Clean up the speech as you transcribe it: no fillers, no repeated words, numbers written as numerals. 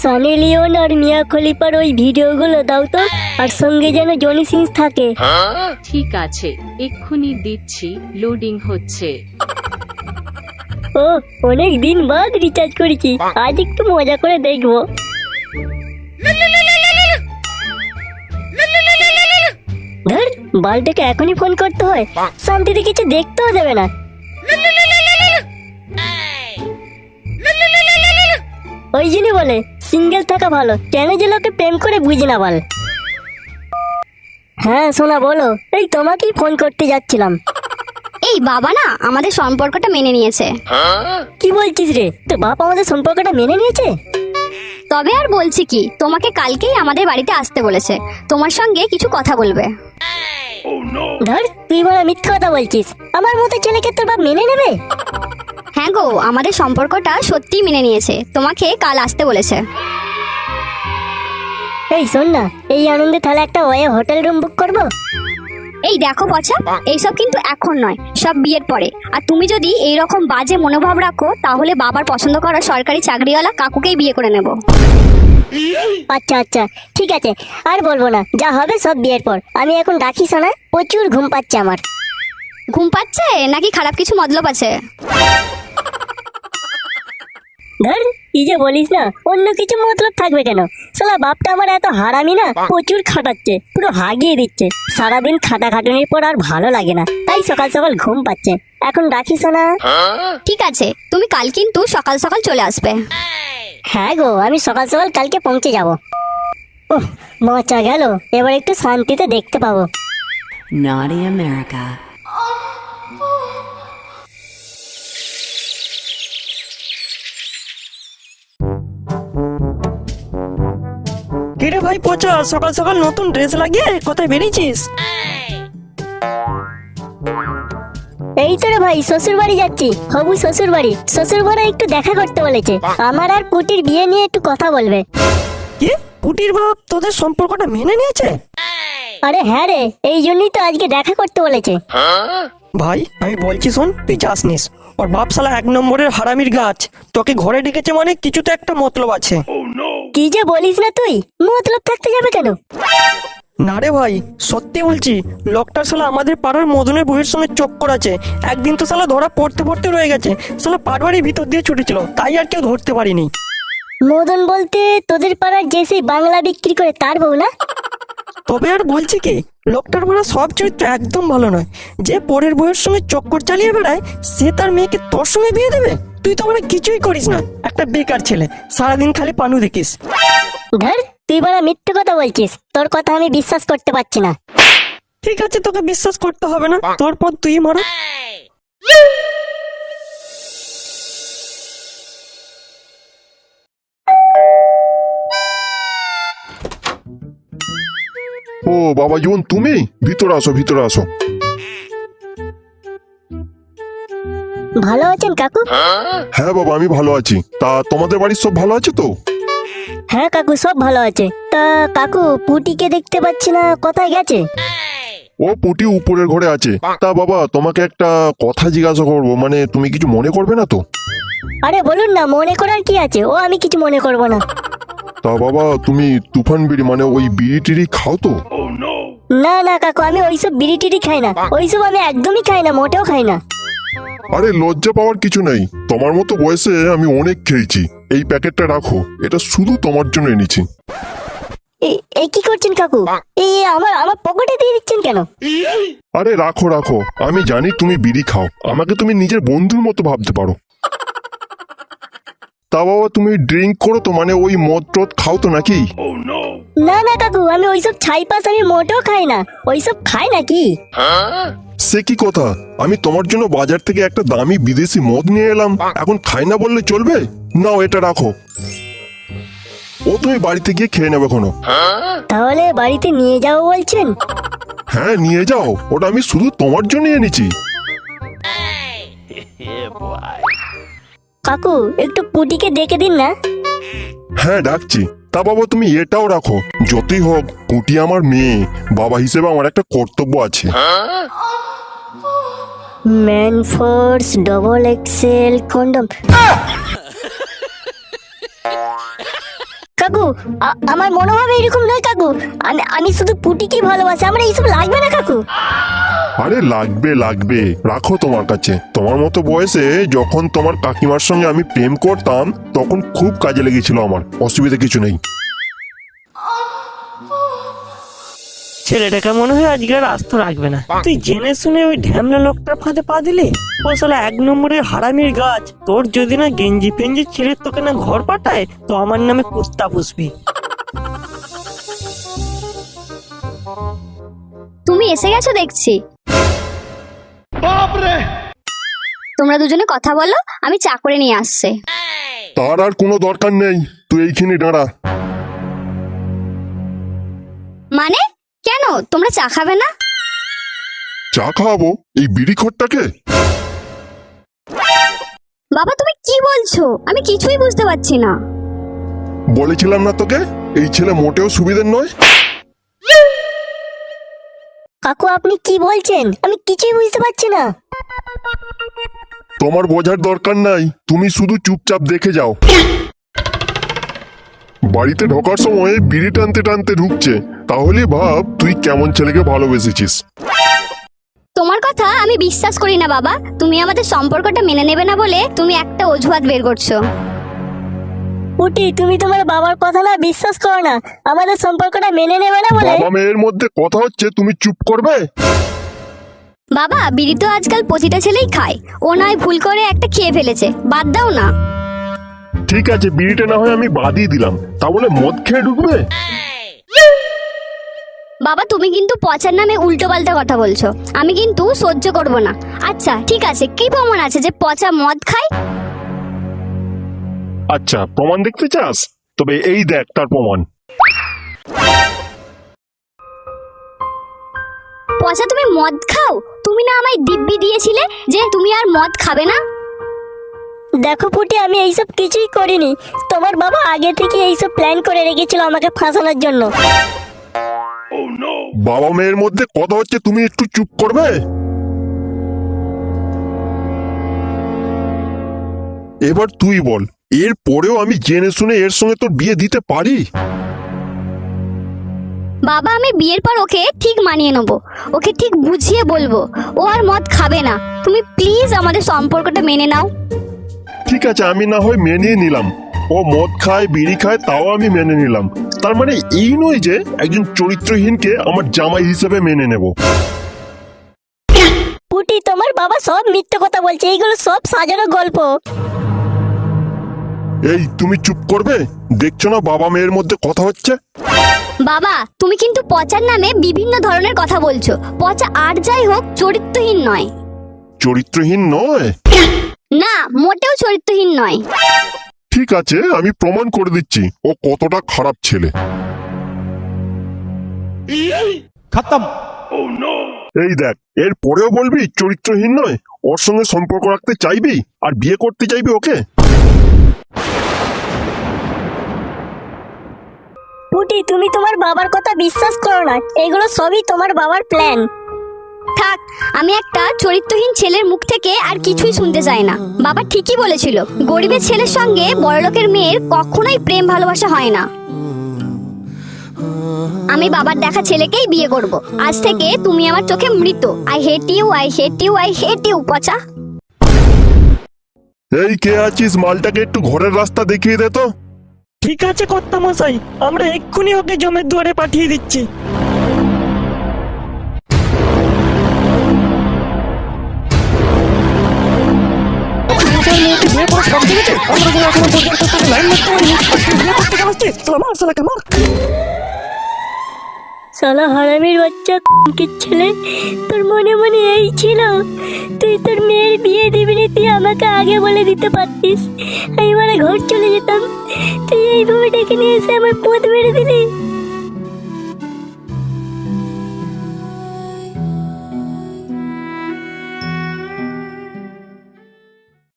Sunny Leone আর মিয়া খলিফার ওই ভিডিওগুলো দাও তো, আর সঙ্গে যেন জনি সিংস থাকে। ঠিক আছে, এক্ষুনি দিচ্ছি, লোডিং হচ্ছে। ও, অনেক দিন বাদ রিচার্জ করেছি, আজ একটু মজা করে দেখবো। ধর, বালটাকে এখনই ফোন করতে হয়, শান্তিতে কিছু দেখতেও দেবে না। ওই জন্যই বলে সিঙ্গেল থাকা ভালো, কেন যে লোকে প্রেম করে বুঝি না বল। হ্যাঁ সোনা বলো, এই তোমাকেই ফোন করতে যাচ্ছিলাম। এই বাবা না আমাদের সম্পর্কটা মেনে নিয়েছে। কি বলছিস রে, তো বাপ আমাদের সম্পর্কটা মেনে নিয়েছে? তবে আর বলছি কি, তোমাকে কালকেই আমাদের বাড়িতে আসতে বলেছে, তোমার সঙ্গে কিছু কথা বলবে। ধর, তুই বড় মিথ্যা কথা বলছিস, আমার মতো ছেলেকে তোর বাপ মেনে নেবে? হ্যাঁ গো, আমাদের সম্পর্কটা সত্যিই মেনে নিয়েছে, তোমাকে কাল আসতে বলেছে। এই শোন না, এই আনন্দে তাহলে একটা হোটেল রুম বুক করবো। এই দেখো পচা, এইসব কিন্তু এখন নয়, সব বিয়ের পরে। আর তুমি যদি এই রকম বাজে মনোভাব রাখো, তাহলে বাবার পছন্দ করা সরকারি চাকরিওয়ালা কাকুকেই বিয়ে করে নেব। আচ্ছা আচ্ছা, ঠিক আছে, আর বলবো না, যা হবে সব বিয়ের পর। আমি এখন রাখি শোনা, প্রচুর ঘুম পাচ্ছে আমার। ঘুম পাচ্ছে নাকি খারাপ কিছু মতলব আছে? ধর, কি যে বলিস না, অন্য কিছু মতলব থাকবে কেন? শালা বাপটা আমার এত হারামি না, প্রচুর খাটাচ্ছে, পুরো হাগিয়ে দিচ্ছে। সারাদিন খাটাখাটুনির পর আর ভালো লাগে না, তাই সকাল সকাল ঘুম পাচ্ছে। এখন রাখি শোনা। ঠিক আছে, তুমি কাল কিন্তু সকাল সকাল চলে আসবে। হ্যাঁ গো, আমি সকাল সকাল কালকে পৌঁছে যাব। ওহ, মজা গেল, এবার একটু শান্তিতে দেখতে পাবো। Naughty America. কিরে ভাই পচা, সকাল সকাল নতুন ড্রেস লাগিয়ে কোথায় বেরিয়েছিস? এই তো রে ভাই, শ্বশুর বাড়ি যাচ্ছি, হবু শ্বশুর বাড়ি। শ্বশুর বড় একটু দেখা করতে বলেছে, আমার আর পুটির বিয়ে নিয়ে একটু কথা বলবে। কি, পুটির বাপ তোদের সম্পর্কটা মেনে নিয়েছে? আরে হ্যাঁ রে, এই জন্যই তো আজকে দেখা করতে বলেছে। ভাই আমি বলছি শোন, তুই যাস নিস, ওর বাপ শালা এক নম্বরের হারামির গাছ। তোকে ঘরে ডেকেছে মানে কিছু তো একটা মতলব আছে। কি যে বলিস না তুই, মতলব থাকতে যাবে কেন? না রে ভাই, সত্যি বলছি, লোকটার শালা আমাদের পাড়ার মদনের বউয়ের সঙ্গে চক্কর আছে। একদিন তো শালা ধরা পড়তে পড়তে রয়ে গেছে, শালা পাটবাড়ির ভিতর দিয়ে ছুটেছিল, তাই আর কেউ ধরতে পারিনি। মদন বলতে তোদের পাড়ার যে সেই বাংলা বিক্রি করে তার বউ না? তবে আর বলছি কি, লোকটার বড় সব চরিত্র একদম ভালো নয়। যে পরের বউয়ের সঙ্গে চক্কর চালিয়ে বেড়ায়, সে তার মেয়েকে তোর সঙ্গে বিয়ে দেবে? তুই তো মানে কিছুই করিস না, একটা বেকার ছেলে, সারাদিন খালি পানু দেখিস। ধর, তুই বড় মিথ্যে কথা বলছিস, তোর কথা আমি বিশ্বাস করতে পারছি না। ঠিক আছে, তোকে বিশ্বাস করতে হবে না, তোর পর তুই মারো। ও বাবা জীবন, তুমি ভিতরে আসো, ভিতরে আসো। ভালো আছেন কাকু? হ্যাঁ বাবা, আমি ভালো আছি। তা তোমাদের বাড়ির সব ভালো আছে তো? হ্যাঁ কাকু, সব ভালো আছে। তা কাকু, পুটিকে দেখতে পাচ্ছি না, কোথায় গেছে? ও পুটি উপরের ঘরে আছে। তা বাবা, তোমাকে একটা কথা জিজ্ঞাসা করবো, মানে তুমি কিছু মনে করবে না তো? আরে বলুন না, মনে করার কি আছে, ও আমি কিছু মনে করব না। তা বাবা, তুমি তুফান বিড়ি মানে ওই বিড়ি টিড়ি খাও তো? না না কাকু, আমি ওইসব বিড়ি টিড়ি খাই না, ওইসব আমি একদমই খাই না, মোটেও খাই না। আরে লজ্জা পাওয়ার কিছু নেই, তোমার মতো বয়সে আমি অনেক খেয়েছি। এই প্যাকেটটা রাখো, এটা শুধু তোমার জন্য এনেছি। এই কি করছেন কাকু? এই আমার আমার পকেটে দিয়ে দিচ্ছেন কেন? আরে রাখো রাখো, আমি জানি তুমি বিড়ি খাও, আমাকে তুমি নিজের বন্ধুর মতো ভাবতে পারো। তা বাবা, তুমি ড্রিঙ্ক করো তো, মানে ওই মদ টদ খাও তো নাকি? না না কাকু, আমি ওইসব ছাইপাস আমি মোটেও খাই না, ওইসব খাই নাকি? সে কি কথা, আমি তোমার জন্য বাজার থেকে একটা দামি বিদেশি মদ নিয়ে এলাম, এখন খাই না বললে চলবে? নাও এটা রাখো, ও তুমি বাড়িতে গিয়ে খেয়ে নেবে কোনো। তাহলে বাড়িতে নিয়ে যাও বলছেন? হ্যাঁ নিয়ে যাও, ওটা আমি শুধু তোমার জন্য এনেছি। কাকু, একটু পুটিকে ডেকে দিন না। হ্যাঁ ডাকছি। তা বাবা, তুমি এটাও রাখো, যতই হোক পুটি আমার মেয়ে, বাবা হিসেবে আমার একটা কর্তব্য আছে। Man force double XL condom. কাকু, আমার মনোভাব এরকম নয় কাকু। আমি শুধু পুটিকেই ভালোবাসি, আমার এইসব লাগবে না কাকু। আরে লাগবে লাগবে, রাখো তোমার কাছে। তোমার মতো বয়সে যখন তোমার কাকিমার সঙ্গে আমি প্রেম করতাম তখন খুব কাজে লেগেছিল আমার, অসুবিধা কিছু নেই। ছেলেটাকে মনে হয় আজকে আর আস্ত রাখবে না। তুই জেনে শুনে ওই ঢ্যামলা লোকটার ফাঁদে পা দিলি। ও শালা 1 নম্বরের হারামির গাছ। তোর যদি না গেঞ্জি পেঞ্জি ছেড়ে তোকে না ঘর পাঠায় তো আমার নামে কুত্তা পুষবি। তুমি এসে গেছো দেখছি। তোমরা দুজনে কথা বলো, আমি চা করে নিয়ে আসছে। তার আর কোনো দরকার নেই, তুই এইখানে দাঁড়া। মানে কেন, তোমরা চা খাবে না? চা খাওয়াবো এই বিড়ি খোরটাকে? বাবা তুমি কি বলছো? আমি কিছুই বুঝতে পারছি না। বলেছিলাম না তোকে এই ছেলে মোটেও সুবিধের নয়। কাকু আপনি কি বলছেন? আমি কিছুই বুঝতে পারছি না। তোমার বোঝার দরকার নাই, তুমি শুধু চুপচাপ দেখে যাও। বাড়িতে ঢোকার সময় বিড়ি টানতে টানতে ঢুকছে, তাহলে ভাব তুই কেমন ছেলেকে ভালোবেসেছিস। তোমার কথা আমি বিশ্বাস করি না বাবা। তুমি আমাদের সম্পর্কটা মেনে নেবে না বলে তুমি একটা অজুহাত বের করছো। পুটি তুমি তোমার বাবার কথা না বিশ্বাস করো না, আমাদের সম্পর্কটা মেনে নেবে না বলে। বাবা মেয়ের মধ্যে কথা হচ্ছে, তুমি চুপ করবে? বাবা বিড়ি তো আজকাল প্রতিটা ছেলেই খায়, ও নয় ভুল করে একটা খেয়ে ফেলেছে, বাদ দাও না। ঠিক আছে বিড়িটা না হয় আমি বাদই দিলাম, তা বলে মদ খেয়ে ঢুকবে? বাবা তুমি কিন্তু পচার নামে উল্টো পাল্টা কথা বলছো, আমি কিন্তু সহ্য করব না। আচ্ছা ঠিক আছে, কি প্রমাণ আছে যে পচা মদ খায়? আচ্ছা প্রমাণ দেখতে চাস? তবে এই দেখ তার প্রমাণ। পচা তুমি মদ খাও? তুমি না আমায় দিব্যি দিয়েছিলে যে তুমি আর মদ খাবে না। দেখো পুটি আমি এইসব কিছুই করিনি, তোমার বাবা আগে থেকে এইসব প্ল্যান করে রেখেছিল আমাকে ফাঁসানোর জন্য। বাবা মেয়ের মধ্যে কথা হচ্ছে, তুমি একটু চুপ করবে? এবার তুই বল, এর পরেও আমি জেনে শুনে এর সঙ্গে তোর বিয়ে দিতে পারি? বাবা আমি বিয়ের পর ওকে ঠিক মানিয়ে নেবো, ওকে ঠিক বুঝিয়ে বলবো ও আর মদ খাবে না। তুমি প্লিজ আমাদের সম্পর্কটা মেনে নাও। ঠিক আছে আমি না হয় মেনে নিলাম, ও মদ খায় বিড়ি খায় তাও আমি মেনে নিলাম। তার মানে এই নয় যে একজন চরিত্রহীনকে আমার জামাই হিসেবে মেনে নেব। পুটি তোমার বাবা সব মিথ্যে কথা বলছে, এইগুলো সব সাজানো গল্প। এই তুমি চুপ করবে? দেখছো না বাবা মেয়ের মধ্যে কথা হচ্ছে? বাবা তুমি কিন্তু পচার নামে বিভিন্ন ধরনের কথা বলছো। পচা আর যাই হোক চরিত্রহীন নয়। চরিত্রহীন নয়? না মোটেও চরিত্রহীন নয়। ঠিক আছে আমি প্রমাণ করে দিচ্ছি ও কতটা খারাপ ছেলে। खत्म। এই দেখ, এর পরেও বলবি চরিত্রহীন নয়? ওর সঙ্গে সম্পর্ক রাখতে চাইবি আর বিয়ে করতে চাইবি ওকে? পুটি তুমি তোমার বাবার কথা বিশ্বাস করো না, এগুলো সবই তোমার বাবার প্ল্যান। থাক, আমি একটা চরিত্রহীন ছেলের মুখ থেকে আর কিছুই শুনতে চাই না। বাবা ঠিকই বলেছিল, গরিবের ছেলের সঙ্গে বড়লোকের মেয়ের কখনোই প্রেম ভালোবাসা হয় না। আমি বাবার দেখা ছেলেকেই বিয়ে করব। আজ থেকে তুমি আমার চোখে মৃত। I hate you, I hate you, I hate you পচা। এই কে আছিস, মালটাকে একটু ঘরের রাস্তা দেখিয়ে দে তো। ঠিক আছে কর্তা মশাই, আমরা এক্ষুনি ওকে জমের দুয়ারে পাঠিয়ে দিচ্ছি। সালা হারামির বাচ্চা কি ছেলে, তোর মনে মনে এই ছিল তুই তোর মেয়ের বিয়ে দিবি না, তুই আমাকে আগে বলে দিতে পারতিস, আমি মানে ঘর চলে যেতাম। তুই এইভাবে ডেকে নিয়ে এসে আমার পথ মেরে দিলি।